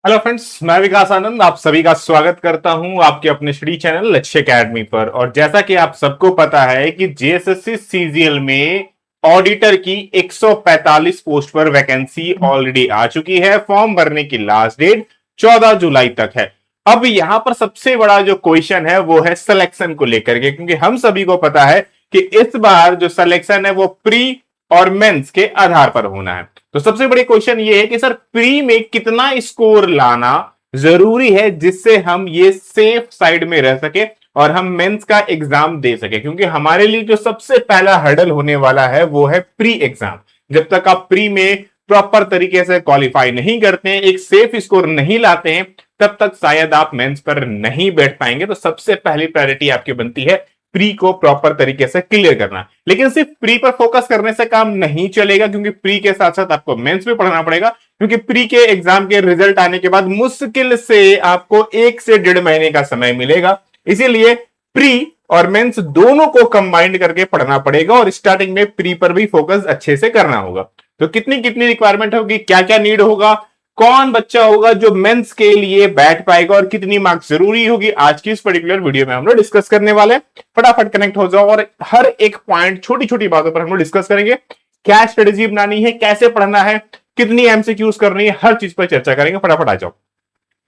Hello friends, मैं विकास आनंद आप सभी का स्वागत करता हूं आपके अपने श्री चैनल लक्ष्य एकेडमी पर। और जैसा कि आप सबको पता है कि जेएसएससी सीजीएल में ऑडिटर की 145 पोस्ट पर वैकेंसी ऑलरेडी आ चुकी है। फॉर्म भरने की लास्ट डेट 14 जुलाई तक है। अब यहां पर सबसे बड़ा जो क्वेश्चन है वो है सिलेक्शन को लेकर के, क्योंकि हम सभी को पता है कि इस बार जो सिलेक्शन है वो प्री और मेंस के आधार पर होना है। तो सबसे बड़ी क्वेश्चन ये है कि सर प्री में कितना स्कोर लाना जरूरी है जिससे हम ये सेफ साइड में रह सके और हम मेंस का एग्जाम दे सके, क्योंकि हमारे लिए जो सबसे पहला हर्डल होने वाला है वो है प्री एग्जाम। जब तक आप प्री में प्रॉपर तरीके से क्वालिफाई नहीं करते हैं, एक सेफ स्कोर नहीं लाते हैं, तब तक शायद आप मेंस पर नहीं बैठ पाएंगे। तो सबसे पहली प्रायोरिटी आपकी बनती है प्री को प्रॉपर तरीके से क्लियर करना। लेकिन सिर्फ प्री पर फोकस करने से काम नहीं चलेगा, क्योंकि प्री के साथ साथ आपको मेंस भी पढ़ना पड़ेगा। क्योंकि प्री के एग्जाम के रिजल्ट आने के बाद मुश्किल से आपको 1 से 1.5 महीने का समय मिलेगा। इसीलिए प्री और मेंस दोनों को कंबाइंड करके पढ़ना पड़ेगा और स्टार्टिंग में प्री पर भी फोकस अच्छे से करना होगा। तो कितनी कितनी रिक्वायरमेंट होगी, क्या क्या नीड होगा, कौन बच्चा होगा जो मेंस के लिए बैठ पाएगा और कितनी मार्क्स जरूरी होगी, आज की इस पर्टिकुलर वीडियो में हम लोग डिस्कस करने वाले हैं। फटाफट कनेक्ट हो जाओ और हर एक पॉइंट छोटी छोटी बातों पर हम लोग डिस्कस करेंगे। क्या स्ट्रेटेजी बनानी है, कैसे पढ़ना है, कितनी एमसीक्यूज करनी है, हर चीज पर चर्चा करेंगे। फटाफट आ जाओ,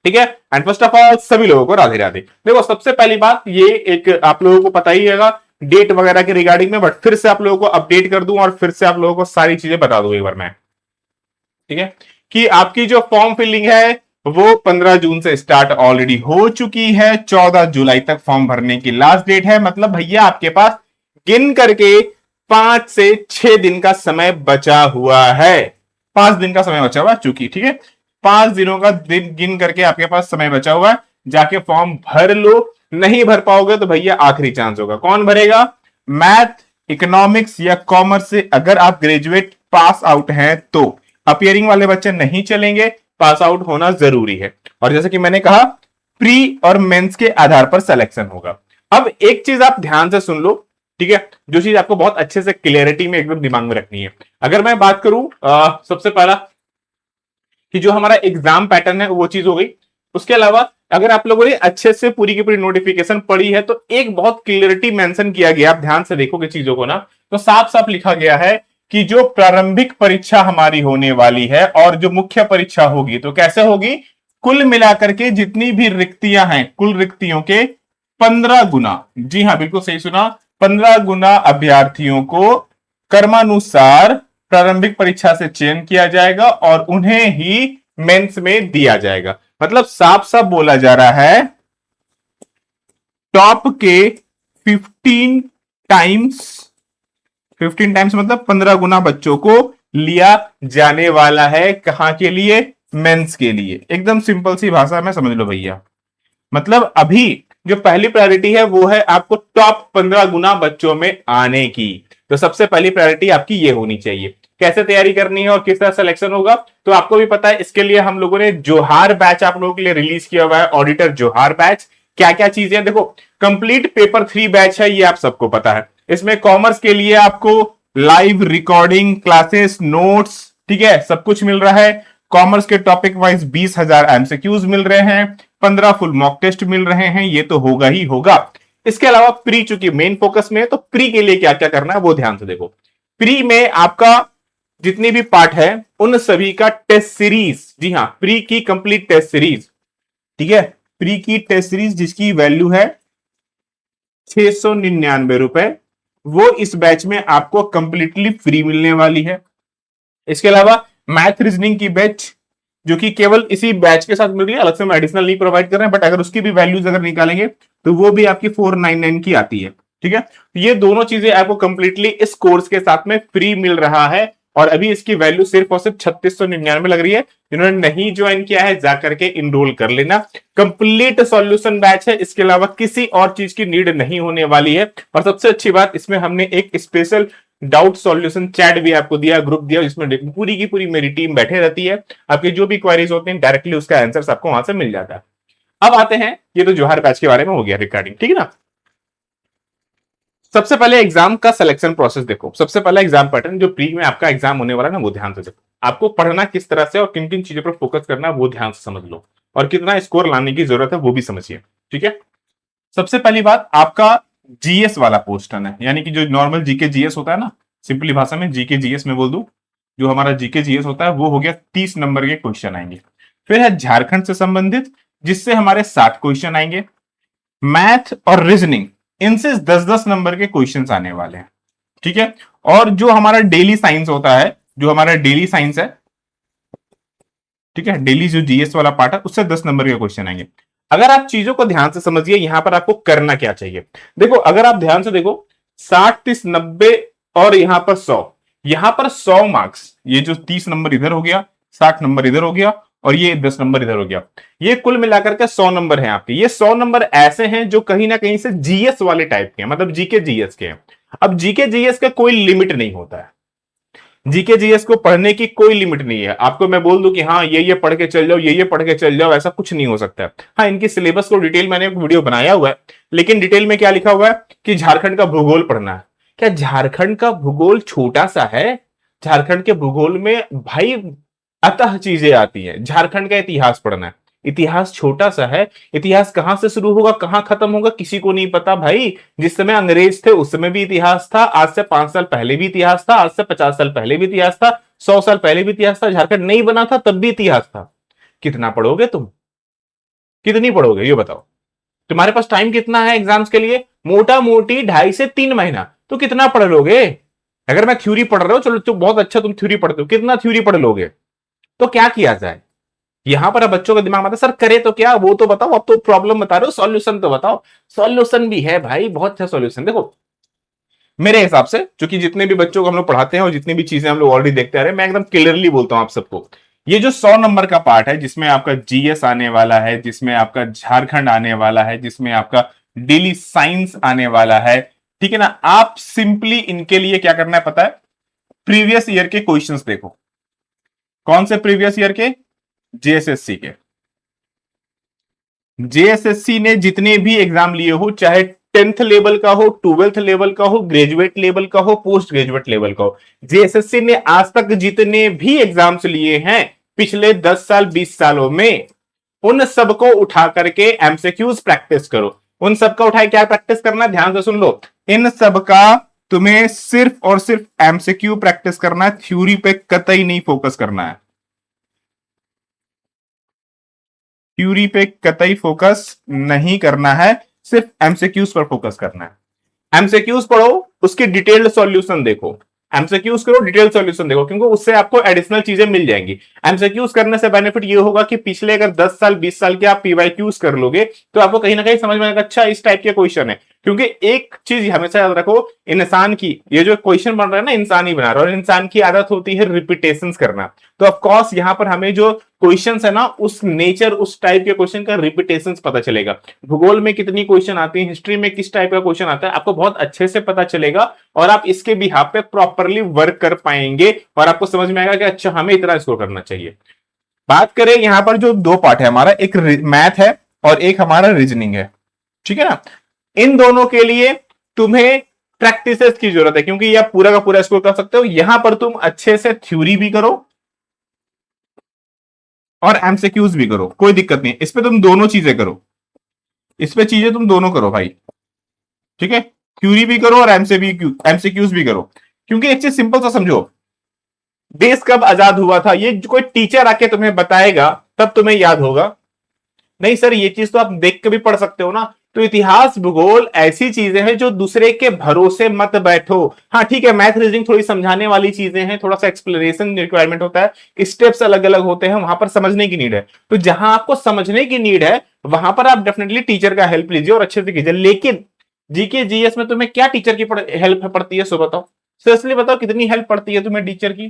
ठीक है। एंड फर्स्ट ऑफ ऑल सभी लोगों को राधे राधे। देखो, सबसे पहली बात ये एक आप लोगों को पता ही होगा डेट वगैरह के रिगार्डिंग में, बट फिर से आप लोगों को अपडेट कर दूं और फिर से आप लोगों को सारी चीजें बता दूं एक बार मैं, ठीक है। कि आपकी जो फॉर्म फिलिंग है वो 15 जून से स्टार्ट ऑलरेडी हो चुकी है। 14 जुलाई तक फॉर्म भरने की लास्ट डेट है। मतलब भैया आपके पास गिन करके 5 से 6 दिन का समय बचा हुआ है। 5 दिन का समय बचा हुआ है चूंकि, ठीक है। 5 दिनों का दिन गिन करके आपके पास समय बचा हुआ है। जाके फॉर्म भर लो। नहीं भर पाओगे तो भैया आखिरी चांस होगा। कौन भरेगा? मैथ, इकोनॉमिक्स या कॉमर्स से अगर आप ग्रेजुएट पास आउट हैं तो अपियरिंग वाले बच्चे नहीं चलेंगे, पास आउट होना जरूरी है। और जैसे कि मैंने कहा प्री और मेंस के आधार पर सिलेक्शन होगा। अब एक चीज आप ध्यान से सुन लो, ठीक है, जो चीज आपको बहुत अच्छे से क्लियरिटी में एकदम दिमाग में रखनी है। अगर मैं बात करूं सबसे पहला कि जो हमारा एग्जाम पैटर्न है वो चीज हो गई। उसके अलावा अगर आप लोगों ने अच्छे से पूरी की पूरी नोटिफिकेशन पढ़ी है तो एक बहुत क्लियरिटी मेंशन किया गया, आप ध्यान से देखोगे चीजों को ना, तो साफ साफ लिखा गया है कि जो प्रारंभिक परीक्षा हमारी होने वाली है और जो मुख्य परीक्षा होगी तो कैसे होगी, कुल मिलाकर के जितनी भी रिक्तियां हैं कुल रिक्तियों के 15 गुना, जी हां बिल्कुल सही सुना, 15 गुना अभ्यर्थियों को कर्मानुसार प्रारंभिक परीक्षा से चयन किया जाएगा और उन्हें ही मेंस में दिया जाएगा। मतलब साफ साफ बोला जा रहा है टॉप के 15 टाइम्स, 15 टाइम्स मतलब 15 गुना बच्चों को लिया जाने वाला है। कहां के लिए? मेंस के लिए। एकदम सिंपल सी भाषा में समझ लो भैया। मतलब अभी जो पहली प्रायोरिटी है वो है आपको टॉप 15 गुना बच्चों में आने की। तो सबसे पहली प्रायोरिटी आपकी ये होनी चाहिए। कैसे तैयारी करनी है और किस तरह सिलेक्शन होगा तो आपको भी पता है। इसके लिए हम लोगों ने जोहार बैच आप लोगों के लिए रिलीज किया हुआ है, ऑडिटर जोहार बैच। क्या क्या चीजें देखो, कंप्लीट पेपर 3 बैच है, ये आप सबको पता है। इसमें कॉमर्स के लिए आपको लाइव रिकॉर्डिंग क्लासेस, नोट्स, ठीक है, सब कुछ मिल रहा है। कॉमर्स के टॉपिक वाइज 20,000 एमसीक्यूज मिल रहे हैं, 15 फुल मॉक टेस्ट मिल रहे हैं, ये तो होगा ही होगा। इसके अलावा प्री चूंकि मेन फोकस में है तो प्री के लिए क्या क्या करना है वो ध्यान से देखो। प्री में आपका जितनी भी पार्ट है उन सभी का टेस्ट सीरीज, जी हां, प्री की कंप्लीट टेस्ट सीरीज, ठीक है, प्री की टेस्ट सीरीज जिसकी वैल्यू है 699 रुपए, वो इस बैच में आपको कंप्लीटली फ्री मिलने वाली है। इसके अलावा मैथ रीजनिंग की बैच जो कि केवल इसी बैच के साथ मिल रही है, अलग से हम एडिशनल नहीं प्रोवाइड कर रहे हैं, बट अगर उसकी भी वैल्यूज अगर निकालेंगे तो वो भी आपकी 499 की आती है, ठीक है। ये दोनों चीजें आपको कंप्लीटली इस कोर्स के साथ में फ्री मिल रहा है और अभी इसकी वैल्यू सिर्फ और सिर्फ 3699 लग रही है। जिन्होंने नहीं ज्वाइन किया है जाकर के इनरोल कर लेना। कंप्लीट सॉल्यूशन बैच है, इसके अलावा किसी और चीज की नीड नहीं होने वाली है। और सबसे अच्छी बात, इसमें हमने एक स्पेशल डाउट सॉल्यूशन चैट भी आपको दिया, ग्रुप दिया, जिसमें पूरी की पूरी मेरी टीम बैठे रहती है। आपके जो भी क्वेरीज होते हैं डायरेक्टली उसका आंसर आपको वहां से मिल जाता है। अब आते हैं, ये तो जोहार बैच के बारे में हो गया रिकॉर्डिंग, ठीक है ना। सबसे पहले एग्जाम का सिलेक्शन प्रोसेस देखो। सबसे पहला एग्जाम पैटर्न जो प्री में आपका एग्जाम होने वाला है ना, वो ध्यान से देखो। आपको पढ़ना किस तरह से और किन किन चीजों पर फोकस करना है वो ध्यान से समझ लो, और कितना स्कोर लाने की जरूरत है वो भी समझिए। ठीक है, सबसे पहली बात, आपका जीएस वाला पोर्शन है, यानी कि जो नॉर्मल जीके जीएस होता है ना, सिंपली भाषा में जीके जीएस में बोल दूं, जो हमारा जीके जीएस होता है वो हो गया 30 नंबर के क्वेश्चन आएंगे। फिर है झारखंड से संबंधित, जिससे हमारे 60 क्वेश्चन आएंगे। मैथ और रीजनिंग, इनसे 10-10 नंबर के क्वेश्चंस आने वाले हैं। ठीक है, और जो हमारा डेली साइंस होता है, जो हमारा डेली साइंस है, ठीक है, डेली जो जीएस वाला पार्ट है उससे 10 नंबर के क्वेश्चन आएंगे। अगर आप चीजों को ध्यान से समझिए, यहां पर आपको करना क्या चाहिए। देखो, अगर आप ध्यान से देखो, 60, 30, 90 और यहां पर 100, यहां पर 100 मार्क्स, ये जो 30 नंबर इधर हो गया, 60 नंबर इधर हो गया, और ये 10 नंबर इधर हो गया, ये कुल मिलाकर के 100 नंबर हैं आपके। ये 100 नंबर ऐसे हैं जो कहीं ना कहीं से जीएस वाले टाइप के हैं, मतलब जीके जीएस के हैं। अब जीके जीएस का कोई लिमिट नहीं होता है, जीके जीएस को पढ़ने की कोई लिमिट नहीं है। आपको मैं बोल दूं कि हाँ ये पढ़ के चल जाओ, ये पढ़ के चल जाओ, ऐसा कुछ नहीं हो सकता है। हाँ, इनकी सिलेबस को डिटेल मैंने एक वीडियो बनाया हुआ है, लेकिन डिटेल में क्या लिखा हुआ है कि झारखंड का भूगोल पढ़ना है। क्या झारखंड का भूगोल छोटा सा है? झारखंड के भूगोल में भाई अतः चीजें आती हैं। झारखंड का इतिहास पढ़ना है, इतिहास छोटा सा है। इतिहास कहां से शुरू होगा कहां खत्म होगा किसी को नहीं पता भाई। जिस समय अंग्रेज थे उस समय भी इतिहास था, आज से 5 साल पहले भी इतिहास था, आज से 50 साल पहले भी इतिहास था, 100 साल पहले भी इतिहास था। झारखंड नहीं बना था तब भी इतिहास था। कितना पढ़ोगे तुम, कितनी पढ़ोगे ये बताओ। तुम्हारे पास टाइम कितना है एग्जाम्स के लिए? मोटा मोटी 2.5 से 3 महीना। तो कितना पढ़ लोगे? अगर मैं थ्योरी पढ़ रहा हूं, चलो तो बहुत अच्छा, तुम थ्योरी पढ़ते हो, कितना थ्योरी पढ़ लोगे? तो क्या किया जाए? यहां पर अब बच्चों का दिमाग में आता है, सर करे तो क्या, वो तो बताओ, अब तो प्रॉब्लम बता रहे हो, सॉल्यूशन तो बताओ। सॉल्यूशन भी है भाई, बहुत अच्छा सॉल्यूशन। देखो, मेरे हिसाब से, क्योंकि जितने भी बच्चों को हम लोग पढ़ाते हैं और जितनी भी चीजें हम लोग ऑलरेडी देखते आ रहे हैं, मैं एकदम क्लियरली बोलता हूं आप सबको, ये जो 100 नंबर का पार्ट है, जिसमें आपका जीएस आने वाला है, जिसमें आपका झारखंड आने वाला है, जिसमें आपका डेली साइंस आने वाला है, ठीक है ना, आप सिंपली इनके लिए क्या करना है पता है? प्रीवियस ईयर के क्वेश्चंस देखो। कौन से प्रीवियस ईयर के? जेएसएससी के। जेएसएससी ने जितने भी एग्जाम लिए हो, चाहे 10th लेवल का हो, 12th लेवल का हो, ग्रेजुएट लेवल का हो, पोस्ट ग्रेजुएट लेवल का हो, जेएसएससी ने आज तक जितने भी एग्जाम्स लिए हैं पिछले 10 साल 20 सालों में, उन सबको उठा करके एमसीक्यूज प्रैक्टिस करो। उन सबका उठाए क्या प्रैक्टिस करना है, ध्यान से सुन लो। इन सबका तुम्हें सिर्फ और सिर्फ एमसीक्यू प्रैक्टिस करना है, थ्योरी पे कतई नहीं फोकस करना है। थ्योरी पे कतई फोकस नहीं करना है, सिर्फ एमसीक्यूज पर फोकस करना है। एमसीक्यूज पढ़ो, उसकी डिटेल्ड सॉल्यूशन देखो। एमसीक्यूज करो, डिटेल सॉल्यूशन देखो, क्योंकि उससे आपको एडिशनल चीजें मिल जाएंगी। एमसीक्यूज करने से बेनिफिट ये होगा कि पिछले अगर 10 साल 20 साल के आप पीवाईक्यूज कर लोगे तो आपको कहीं ना कहीं समझ में आएगा, अच्छा इस टाइप के क्वेश्चन है। क्योंकि एक चीज हमेशा याद रखो, इंसान की ये जो क्वेश्चन बन रहा है ना, इंसान ही बना रहा है, और इंसान की आदत होती है रिपीटेशन करना। तो ऑफकोर्स यहां पर हमें जो क्वेश्चंस है ना, उस नेचर, उस टाइप के क्वेश्चन का रिपीटेशन पता चलेगा। भूगोल में कितनी क्वेश्चन आती है, हिस्ट्री में किस टाइप का क्वेश्चन आता है, आपको बहुत अच्छे से पता चलेगा, और आप इसके बिहाफ पे प्रॉपरली वर्क कर पाएंगे, और आपको समझ में आएगा कि अच्छा हमें इतना स्कोर करना चाहिए। बात करें यहां पर जो दो पार्ट है हमारा, एक मैथ है और एक हमारा रीजनिंग है, ठीक है ना। इन दोनों के लिए तुम्हें प्रैक्टिसेस की जरूरत है, क्योंकि ये आप पूरा का पूरा स्कोर कर सकते हो। यहां पर तुम अच्छे से थ्योरी भी करो और एमसीक्यूज भी करो, कोई दिक्कत नहीं, इस पे तुम दोनों चीजें करो, इस पे चीजें तुम दोनों करो भाई, ठीक है। थ्योरी भी करो और एमसीक्यूज भी करो, क्योंकि एक चीज सिंपल सा समझो, देश कब आजाद हुआ था ये कोई टीचर आके तुम्हें बताएगा तब तुम्हें याद होगा। नहीं सर, ये चीज तो आप देख के भी पढ़ सकते हो ना। तो इतिहास भूगोल ऐसी चीजें हैं जो दूसरे के भरोसे मत बैठो। हाँ ठीक है, मैथ रीजनिंग थोड़ी समझाने वाली चीजें हैं, थोड़ा सा एक्सप्लेनेशन रिक्वायरमेंट होता है, स्टेप्स अलग अलग होते हैं, वहां पर समझने की नीड है। तो जहां आपको समझने की नीड है वहां पर आप डेफिनेटली टीचर का हेल्प लीजिए और अच्छे से कीजिए। लेकिन जीके जीएस में तुम्हें क्या टीचर की हेल्प पड़ती है, सो बताओ, सीरियसली बताओ, कितनी हेल्प पड़ती है तुम्हें टीचर की?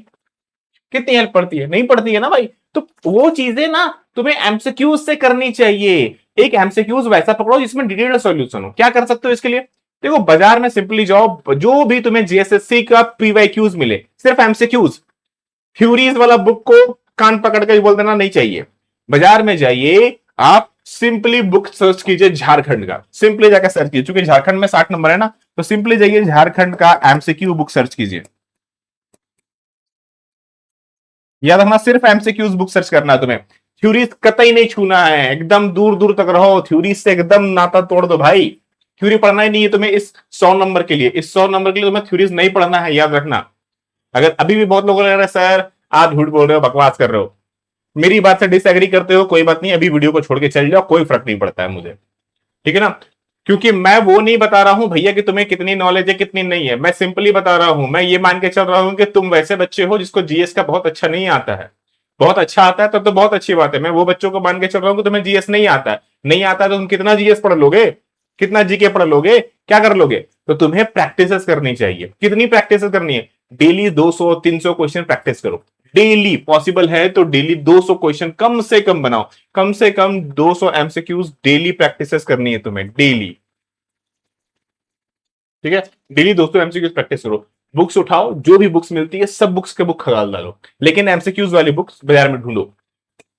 कितनी हेल्प पड़ती है? नहीं पड़ती है ना भाई। तो वो चीजें ना तुम्हें एमसीक्यूज से करनी चाहिए। एक एमसीक्यूज वैसा पकड़ो जिसमें डिटेल्ड सॉल्यूशन हो। क्या कर सकते हो इसके लिए? देखो, बाजार में सिंपली जाओ, जो भी तुम्हें जेएसएससी का पीवाईक्यूज मिले, सिर्फ एमसीक्यूज, थ्योरीज वाला बुक को कान पकड़ के बोल देना नहीं चाहिए। बाजार में जाइए, आप सिंपली बुक सर्च कीजिए झारखंड का, सिंपली जाकर सर्च कीजिए, क्योंकि झारखंड में 60 नंबर है ना, तो सिंपली जाइए झारखंड का एमसीक्यू बुक सर्च कीजिए। याद रखना, सिर्फ एमसीक्यूज बुक सर्च करना है तुम्हें, थ्योरीज कतई नहीं छूना है, एकदम दूर दूर तक रहो, थ्योरीज से एकदम नाता तोड़ दो भाई। थ्योरी पढ़ना ही नहीं है तुम्हें इस 100 नंबर के लिए, इस 100 नंबर के लिए तुम्हें थ्योरीज नहीं पढ़ना है, याद रखना। अगर अभी भी बहुत लोगों को लग रहा है सर आप झूठ बोल रहे हो, बकवास कर रहे हो, मेरी बात से डिसएग्री करते हो, कोई बात नहीं, अभी वीडियो को छोड़ के चल जाओ, कोई फर्क नहीं पड़ता है मुझे, ठीक है ना। क्योंकि मैं वो नहीं बता रहा हूं भैया कि तुम्हें कितनी नॉलेज है कितनी नहीं है, मैं सिंपली बता रहा हूं, मैं ये मान के चल रहा हूं कि तुम वैसे बच्चे हो जिसको जीएस का बहुत अच्छा नहीं आता है, बहुत अच्छा आता है तब तो बहुत अच्छी बात है। मैं वो बच्चों को मान के चल रहा हूं कि तुम्हें जीएस नहीं आता है, नहीं आता है तो तुम कितना जीएस पढ़ लोगे, कितना जीके पढ़ लोगे, क्या कर लोगे। तो तुम्हें प्रैक्टिस करनी चाहिए। कितनी प्रैक्टिस करनी है, डेली 200-300 क्वेश्चन प्रैक्टिस करो, डेली पॉसिबल है तो डेली 200 क्वेश्चन कम से कम बनाओ, कम से कम 200 एमसीक्यूज डेली प्रैक्टिस करनी है तुम्हें, डेली, ठीक है। डेली 200 एमसीक्यूज प्रैक्टिस करो, बुक्स उठाओ, जो भी बुक्स मिलती है सब बुक्स के बुक खगाल डालो, लेकिन एमसीक्यूज वाली बुक्स बाजार में ढूंढो,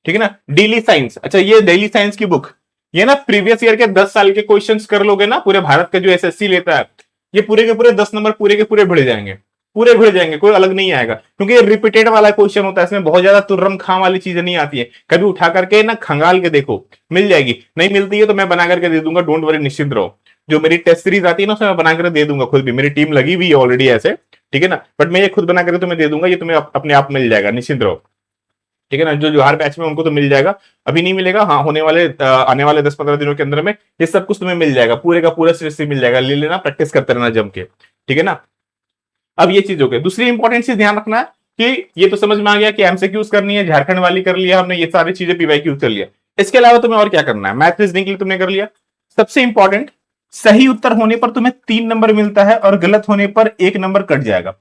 ठीक है ना। डेली साइंस, अच्छा ये डेली साइंस की बुक, ये ना प्रीवियस ईयर के 10 साल के क्वेश्चंस कर लोगे ना, पूरे भारत का जो एसएससी लेता है, ये पूरे के पूरे 10 नंबर पूरे के पूरे भिड़ जाएंगे, पूरे भिड़ जाएंगे, कोई अलग नहीं आएगा, क्योंकि ये रिपीटेड वाला क्वेश्चन होता है, इसमें बहुत ज्यादा तुर्रम खां वाली चीजें नहीं आती है। कभी उठा करके ना खंगाल के देखो, मिल जाएगी, नहीं मिलती है तो मैं बना करके दे दूंगा, डोंट वरी, निश्चिंत रहो। जो मेरी टेस्ट सीरीज आती है ना उसमें मैं बना कर दे दूंगा खुद भी, मेरी टीम लगी हुई है ऑलरेडी ऐसे, ठीक है ना, बट मैं ये खुद बना करके तुम्हें दे दूंगा, ये तुम्हें अपने आप मिल जाएगा, निश्चिंत रहो, ठीक है ना। जो जोहार बैच में उनको तो मिल जाएगा, अभी नहीं मिलेगा, हाँ होने वाले आने वाले 10-15 दिनों के अंदर में ये सब कुछ तुम्हें मिल जाएगा, पूरे का पूरा सीरीज मिल जाएगा, ले लेना, प्रैक्टिस करते रहना जम के, ठीक है ना। अब ये चीज हो गई। दूसरी इंपॉर्टेंट चीज ध्यान रखना है कि ये तो समझ में आ गया कि एमसीक्यूज करनी है, झारखंड वाली कर लिया हमने, ये सारी चीजें पीवाईक्यूज कर लिया, इसके अलावा तुम्हें और क्या करना है, मैथ रीजनिंग के लिए तुमने कर लिया। सबसे इंपॉर्टेंट, सही उत्तर होने पर तुम्हें 3 नंबर मिलता है और गलत होने पर 1 नंबर कट जाएगा।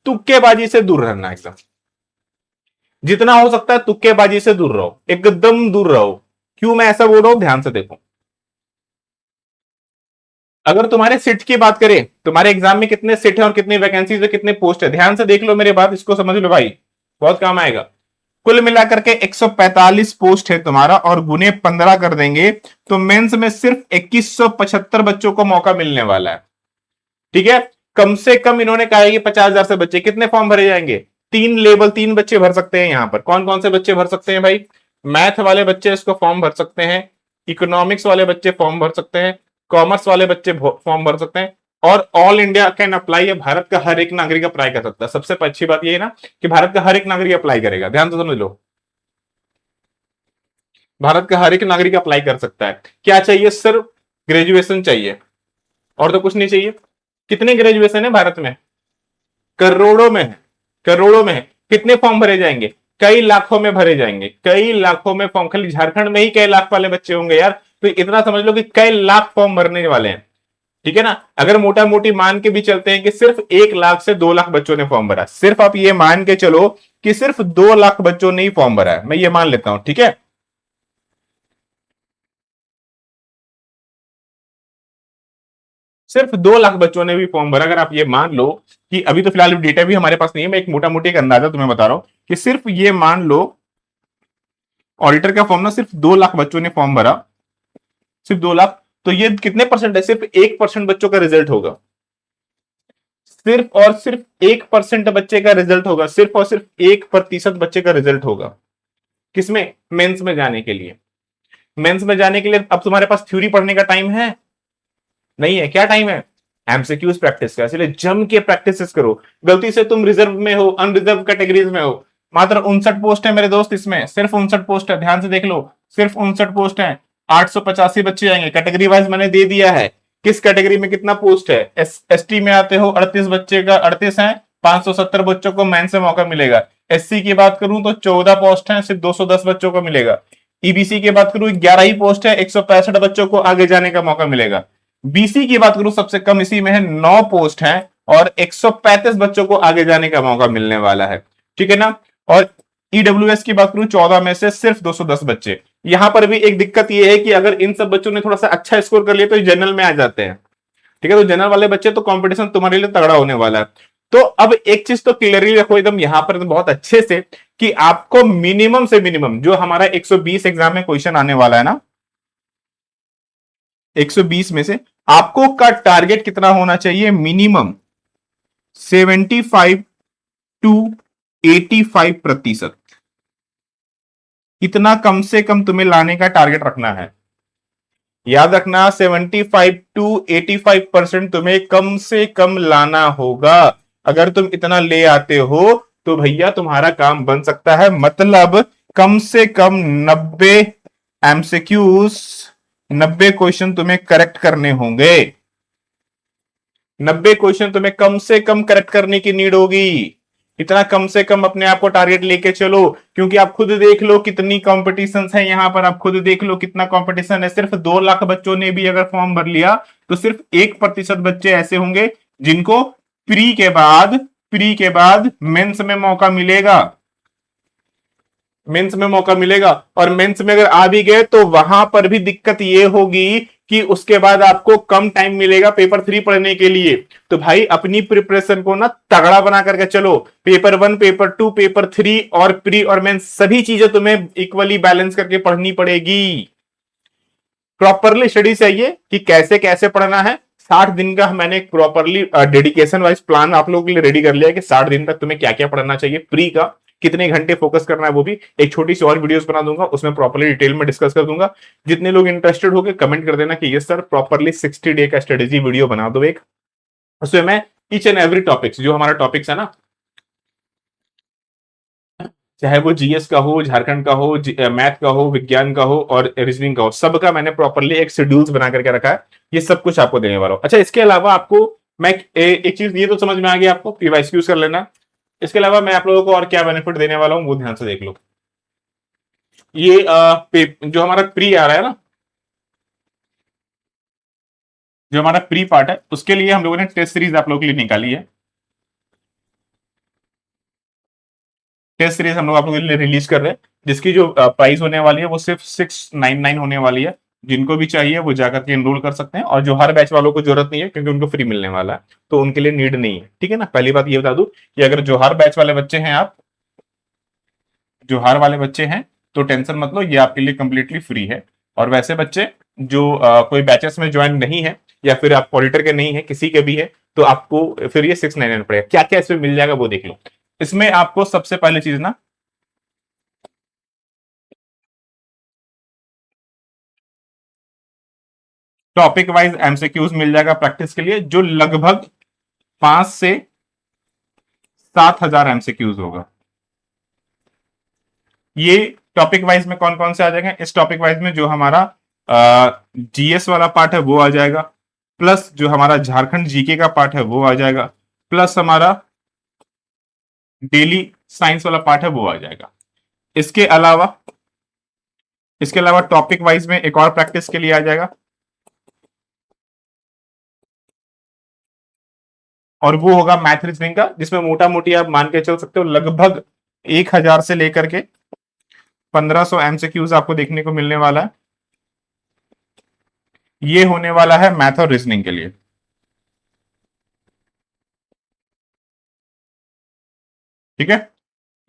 तुक्केबाजी से दूर रहना, एकदम जितना हो सकता है तुक्केबाजी से दूर रहो, एकदम दूर रहो। क्यों मैं ऐसा बोल रहा हूं, ध्यान से देखो। अगर तुम्हारे सीट की बात करें, तुम्हारे एग्जाम में कितने सीट है और कितनी वैकेंसीज है, कितने पोस्ट है, ध्यान से देख लो मेरे बात, इसको समझ लो भाई, बहुत काम आएगा। कुल मिलाकर के 145 पोस्ट है तुम्हारा, और गुने 15 कर देंगे तो मेंस में सिर्फ 2175 बच्चों को मौका मिलने वाला है, ठीक है। कम से कम इन्होंने कहा है कि 50,000 से बच्चे, कितने फॉर्म भरे जाएंगे, 3 लेवल, 3 बच्चे भर सकते हैं यहां पर। कौन कौन से बच्चे भर सकते हैं भाई, मैथ वाले बच्चे इसको फॉर्म भर सकते हैं, इकोनॉमिक्स वाले बच्चे फॉर्म भर सकते हैं, कॉमर्स वाले बच्चे फॉर्म भर सकते हैं, और ऑल इंडिया कैन अप्लाई है, भारत का हर एक नागरिक अप्लाई कर सकता है। सबसे अच्छी बात यह है ना कि भारत का हर एक नागरिक अप्लाई करेगा, ध्यान से समझ लो, भारत का हर एक नागरिक अप्लाई कर सकता है। क्या चाहिए, सिर्फ ग्रेजुएशन चाहिए, और तो कुछ नहीं चाहिए। कितने ग्रेजुएशन है भारत में, करोड़ों में है, करोड़ों में है। कितने फॉर्म भरे जाएंगे, कई लाखों में भरे जाएंगे, कई लाखों में फॉर्म, खाली झारखंड में ही कई लाख वाले बच्चे होंगे यार, तो इतना समझ लो कि कई लाख फॉर्म भरने वाले हैं, ठीक है ना। अगर मोटा मोटी मान के भी चलते हैं कि सिर्फ 1 लाख से 2 लाख बच्चों ने फॉर्म भरा, सिर्फ आप ये मान के चलो कि सिर्फ 2 लाख बच्चों ने ही फॉर्म भरा है, मैं ये मान लेता हूं, ठीक है। सिर्फ 2 लाख बच्चों ने भी फॉर्म भरा, अगर आप ये मान लो कि अभी तो फिलहाल डेटा भी हमारे पास नहीं है, मैं एक मोटा मोटी एक अंदाजा तुम्हें बता रहा हूं कि सिर्फ ये मान लो ऑडिटर का फॉर्म ना सिर्फ 2 लाख बच्चों ने फॉर्म भरा, सिर्फ 2 लाख, तो ये कितने परसेंट है, सिर्फ 1% बच्चों का रिजल्ट होगा, सिर्फ और सिर्फ 1% बच्चे का रिजल्ट होगा, सिर्फ और सिर्फ 1% बच्चे का रिजल्ट होगा। किसमें, मेंस में जाने के लिए। मेंस में जाने के लिए अब तुम्हारे पास थ्योरी पढ़ने का टाइम है, नहीं है, क्या टाइम है, एमसीक्यूज प्रैक्टिस का, इसलिए जम के प्रैक्टिस करो। गलती से तुम रिजर्व में हो, अनरिजर्व कैटेगरीज में हो, मात्र 59 पोस्ट है मेरे दोस्त, इसमें सिर्फ 59 पोस्ट है, ध्यान से देख लो, सिर्फ 59 पोस्ट है, 885 बच्चे आएंगे, कैटेगरी वाइज मैंने दे दिया है, किस कैटेगरी में कितना पोस्ट है। एसटी में आते हो, 38 बच्चे का 38 है, 570 बच्चों को मेंस से मौका मिलेगा। एससी की बात करूं तो 14 पोस्ट है, सिर्फ 210 बच्चों को मिलेगा। ईबीसी की बात करूं 11 ही पोस्ट है, 165 बच्चों को आगे जाने का मौका मिलेगा। बीसी की बात करूं सबसे कम इसी में है, 9 पोस्ट है और 135 बच्चों को आगे जाने का मौका मिलने वाला है, ठीक है ना। और ईडब्ल्यूएस की बात करूं 14 में से सिर्फ 210 बच्चे। यहां पर भी एक दिक्कत यह है कि अगर इन सब बच्चों ने थोड़ा सा अच्छा स्कोर कर लिया तो जनरल में आ जाते हैं, ठीक है। तो जनरल वाले बच्चे तो कंपटीशन तुम्हारे लिए तगड़ा होने वाला है। तो अब एक चीज तो क्लियरली रखो एकदम यहां पर बहुत अच्छे से कि आपको मिनिमम से मिनिमम जो हमारा 120 एग्जाम में क्वेश्चन आने वाला है ना, 120 में से आपको का टारगेट कितना होना चाहिए, मिनिमम 75 टू 85%, इतना कम से कम तुम्हें लाने का टारगेट रखना है। याद रखना 75 to 85% तुम्हें कम से कम लाना होगा। अगर तुम इतना ले आते हो तो भैया तुम्हारा काम बन सकता है। मतलब कम से कम 90 MCQs, 90 क्वेश्चन तुम्हें करेक्ट करने होंगे। 90 क्वेश्चन तुम्हें कम से कम करेक्ट करने की नीड होगी। इतना कम से कम अपने आप को टारगेट लेके चलो, क्योंकि आप खुद देख लो कितनी कॉम्पिटिशन है यहां पर। आप खुद देख लो कितना कंपटीशन है। सिर्फ 2 लाख बच्चों ने भी अगर फॉर्म भर लिया तो सिर्फ 1% बच्चे ऐसे होंगे जिनको प्री के बाद मेंस में मौका मिलेगा। मेंस में मौका मिलेगा, और मेंस में अगर आ भी गए तो वहां पर भी दिक्कत ये होगी कि उसके बाद आपको कम टाइम मिलेगा पेपर 3 पढ़ने के लिए। तो भाई अपनी प्रिपरेशन को ना तगड़ा बना करके चलो। पेपर 1, पेपर 2, पेपर 3 और प्री और मेंस सभी चीजें तुम्हें इक्वली बैलेंस करके पढ़नी पड़ेगी। प्रॉपरली स्टडी चाहिए कि कैसे कैसे पढ़ना है। 60 दिन का मैंने प्रॉपरली डेडिकेशन वाइज प्लान आप लोगों के लिए रेडी कर लिया है कि 60 दिन तक तुम्हें क्या क्या पढ़ना चाहिए। प्री का कितने घंटे फोकस करना है वो भी एक छोटी सी और वीडियोस बना दूंगा, उसमें प्रॉपरली डिटेल में डिस्कस कर दूंगा। जितने लोग इंटरेस्टेड हो गए कमेंट कर देना कि ये सर प्रॉपरली 60 डे का स्ट्रेटेजी वीडियो बना दो एक। उसमें मैं ईच एंड एवरी टॉपिक्स, जो हमारा टॉपिक्स है ना, चाहे वो जीएस का हो, झारखंड का हो, मैथ का हो, विज्ञान का हो और रीजनिंग का हो, सबका मैंने प्रॉपरली एक शेड्यूल्स बना करके रखा है। ये सब कुछ आपको देने वाला हूं। अच्छा, इसके अलावा आपको मैं एक चीज ये तो समझ में आ गया आपको, पीवाईक्यू यूज कर लेना। इसके अलावा मैं आप लोगों को और क्या बेनिफिट देने वाला हूं वो ध्यान से देख लो। ये जो हमारा प्री आ रहा है ना, जो हमारा प्री पार्ट है, उसके लिए हम लोगों ने टेस्ट सीरीज आप लोगों के लिए निकाली है। टेस्ट सीरीज हम लोग आप लोगों के लिए रिलीज कर रहे हैं, जिसकी जो प्राइस होने वाली है वो सिर्फ 699 होने वाली है। जिनको भी चाहिए वो जाकर के एनरोल कर सकते हैं, और जो हर बैच वालों को जरूरत नहीं है क्योंकि उनको फ्री मिलने वाला है, तो उनके लिए नीड नहीं है। ठीक है ना, पहली बात ये बता दूं कि अगर जो हर बैच वाले बच्चे हैं, आप जो हर वाले बच्चे हैं तो टेंशन मत लो, ये आपके लिए कंप्लीटली फ्री है। और वैसे बच्चे जो कोई बैचेस में ज्वाइन नहीं है या फिर आप ऑडिटर के नहीं है, किसी के भी है, तो आपको फिर ये 699 पड़ेगा। क्या क्या इसमें मिल जाएगा वो देख लो। इसमें आपको सबसे पहले चीज ना, टॉपिक वाइज एमसीक्यूज मिल जाएगा प्रैक्टिस के लिए, जो लगभग 5 से 7 हजार एमसीक्यूज होगा। ये टॉपिक वाइज में कौन कौन से आ जाएंगे? इस टॉपिक वाइज में जो हमारा जीएस वाला पार्ट है वो आ जाएगा, प्लस जो हमारा झारखंड जीके का पार्ट है वो आ जाएगा, प्लस हमारा डेली साइंस वाला पार्ट है वो आ जाएगा। इसके अलावा टॉपिक वाइज में एक और प्रैक्टिस के लिए आ जाएगा, और वो होगा मैथ रीजनिंग का, जिसमें मोटा मोटी आप मान के चल सकते हो लगभग 1000 से लेकर के 1500 एमसीक्यूज आपको देखने को मिलने वाला है। ये होने वाला है मैथ और रीजनिंग के लिए। ठीक है,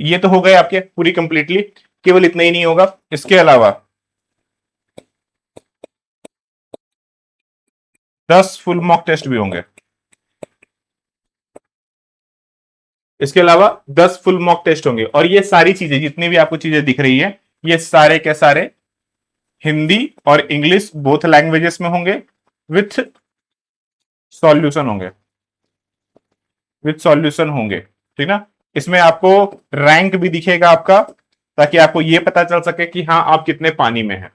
ये तो हो गए आपके पूरी कंप्लीटली। केवल इतना ही नहीं होगा, इसके अलावा 10 फुल मॉक टेस्ट भी होंगे। इसके अलावा 10 फुल मॉक टेस्ट होंगे, और ये सारी चीजें जितनी भी आपको चीजें दिख रही है, ये सारे के सारे हिंदी और इंग्लिश बोथ लैंग्वेजेस में होंगे, विथ सॉल्यूशन होंगे, ठीक ना। इसमें आपको रैंक भी दिखेगा आपका, ताकि आपको ये पता चल सके कि हाँ आप कितने पानी में हैं।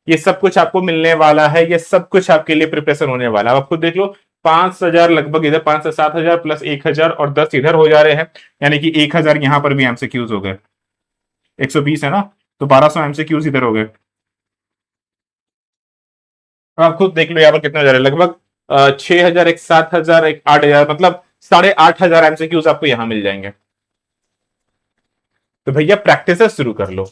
ये सब कुछ आपको मिलने वाला है, ये सब कुछ आपके लिए प्रिपरेशन होने वाला है। आप खुद देख लो, 5,000 लगभग इधर, 5 से 7 हजार प्लस 1,000 और 10 इधर हो जा रहे हैं, यानी कि 1,000 यहां पर भी एमसीक्यूज हो गए। 120 है ना, तो 1200 एमसीक्यूज इधर हो गए। आप खुद देख लो यहाँ पर कितने हो जा रहे हैं, लगभग 6,000, एक 7,000, एक 8,000, मतलब 8,500 एमसीक्यूज आपको यहां मिल जाएंगे। तो भैया प्रैक्टिस शुरू कर लो,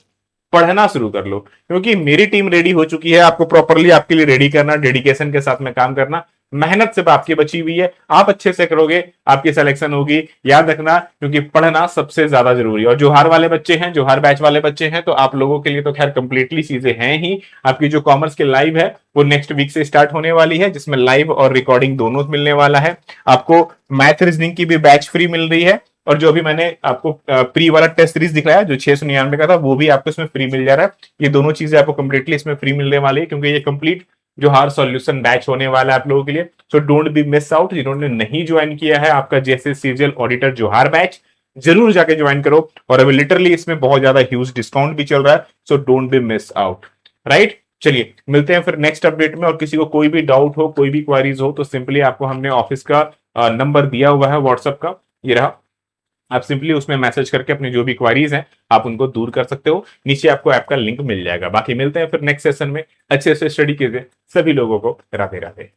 पढ़ना शुरू कर लो, क्योंकि मेरी टीम रेडी हो चुकी है आपको प्रॉपरली आपके लिए रेडी करना, डेडिकेशन के साथ में काम करना। मेहनत सिर्फ आपकी बची हुई है, आप अच्छे से करोगे आपकी सिलेक्शन होगी, याद रखना, क्योंकि पढ़ना सबसे ज्यादा जरूरी है। और जो हार वाले बच्चे हैं, जो हर बैच वाले बच्चे हैं, तो आप लोगों के लिए तो खैर कंप्लीटली चीजें हैं ही। आपकी जो कॉमर्स की लाइव है वो नेक्स्ट वीक से स्टार्ट होने वाली है, जिसमें लाइव और रिकॉर्डिंग दोनों मिलने वाला है। आपको मैथ रीजनिंग की भी बैच फ्री मिल रही है, और जो अभी मैंने आपको प्री वाला टेस्ट सीरीज दिखाया जो 699 का था, वो भी आपको इसमें फ्री मिल जा रहा है। ये दोनों चीजें आपको कंप्लीटली इसमें फ्री मिलने वाली है, क्योंकि ये कंप्लीट जो हार सॉल्यूशन बैच होने वाला है आप लोगों के लिए। So don't be miss out. जिन्होंने नहीं ज्वाइन किया है आपका जैसे सीजीएल ऑडिटर जोहार बैच, जरूर जाके ज्वाइन करो। और अभी लिटरली इसमें बहुत ज्यादा ह्यूज डिस्काउंट भी चल रहा है, so don't be miss out. Right, चलिए मिलते हैं फिर नेक्स्ट अपडेट में। और किसी को कोई भी डाउट हो, कोई भी क्वारीज हो, तो सिंपली आपको हमने ऑफिस का नंबर दिया हुआ है व्हाट्सएप का, ये रहा। आप सिंपली उसमें मैसेज करके अपनी जो भी क्वारीज हैं आप उनको दूर कर सकते हो। नीचे आपको ऐप का लिंक मिल जाएगा। बाकी मिलते हैं फिर नेक्स्ट सेशन में। अच्छे से स्टडी कीजिए। सभी लोगों को राधे राधे।